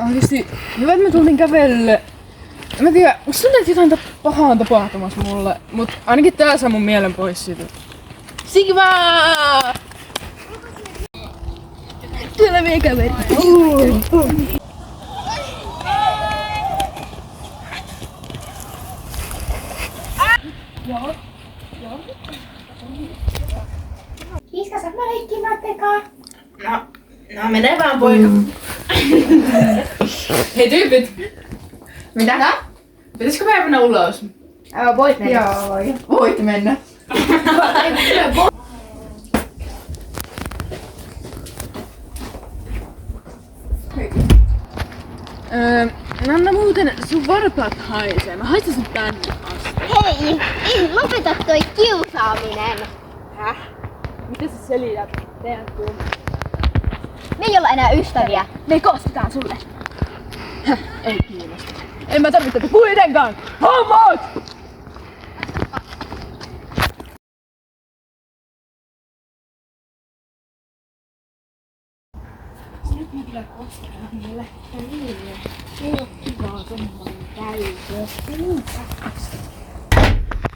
Oikeesti hyvä, että me tultiin kävelle. En mä tiedä, musta tuntuu, että jotain pahaa on tapahtumassa mulle, mut ainakin tää saa mun mielen pois siitä. Sigma! Tule meidän kaveri. Kiiska, saat mä leikkiin Mattekaa? No menee vaan poika. Hei tyypit! Mitä? Pitäisikö mä mennä ulos? Voit mennä. Joo, voi. Voit mennä. Anna muuten sun varpaat haisee. Mä haistan sun tänne asti. Hei, lopeta toi kiusaaminen. Häh? Mitä sä selität? Teidän kumma. Me ei olla enää ystäviä. Me kosketaan sulle. Häh, ei kiinnosta. En mä tarvitse tätä kuitenkaan. Homot! Nyt me kyllä kosketaan niille. Ei oo kivaa tommoinen täytö.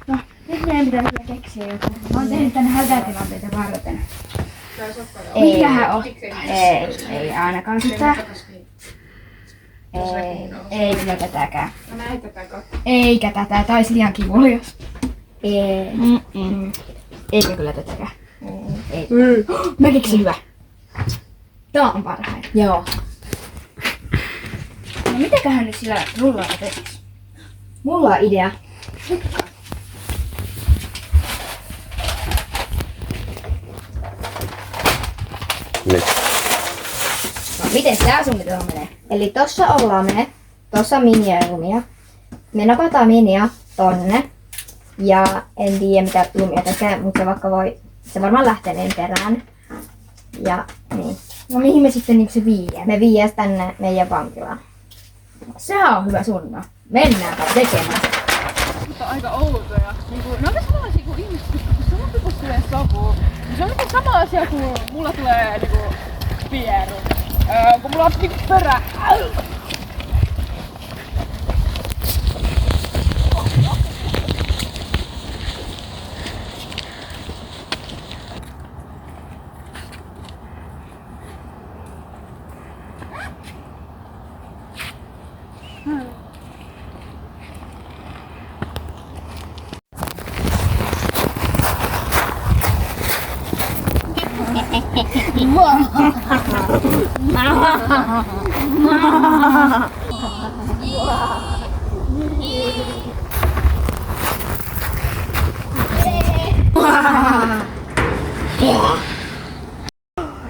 No, nyt meidän pitää kyllä keksiä jotain. Mä oon tehnyt tänne hätätilanteita varten. Mikähän on? Ei ainakaan sitä. Ei kyllä tätäkään. Mä näin tätä Eikä tätä, tää olisi liian kivulias. Eikä kyllä tätäkään. Ei. Mä keksin hyvä. Tää on parhain. Joo. No mitäköhän nyt sillä rullalla tekis? Mulla on idea. Nyt. No, miten tää suunnitelma menee? Eli tossa ollaan me. Tossa on Minia ja Lumia. Me napataan Minia tonne. Ja en tiedä mitä Lumia tekee, mutta se varmaan lähtee meidän perään. Ja niin. No mihin me sitten niinku se viiää? Me viiää tänne meidän vankilaan. Sehän on hyvä suunnitelma. Mennäänpä tekemään. Mutta aika outoja. Ne on samanlaisia kuin ihmiset, kun sama pipo tulee savuun. Se on niinku sama asia kuin mulla tulee niinku pieru. Kun mulla on niinku pörä.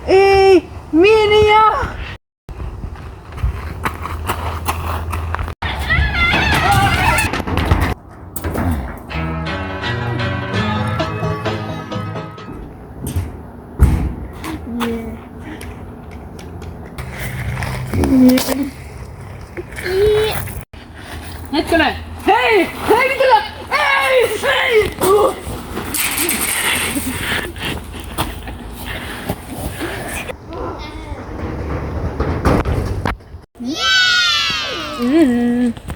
Ei, Minia! Hetkinen! Hei! Hei, mitä tää? Ei! Hei! Yeah!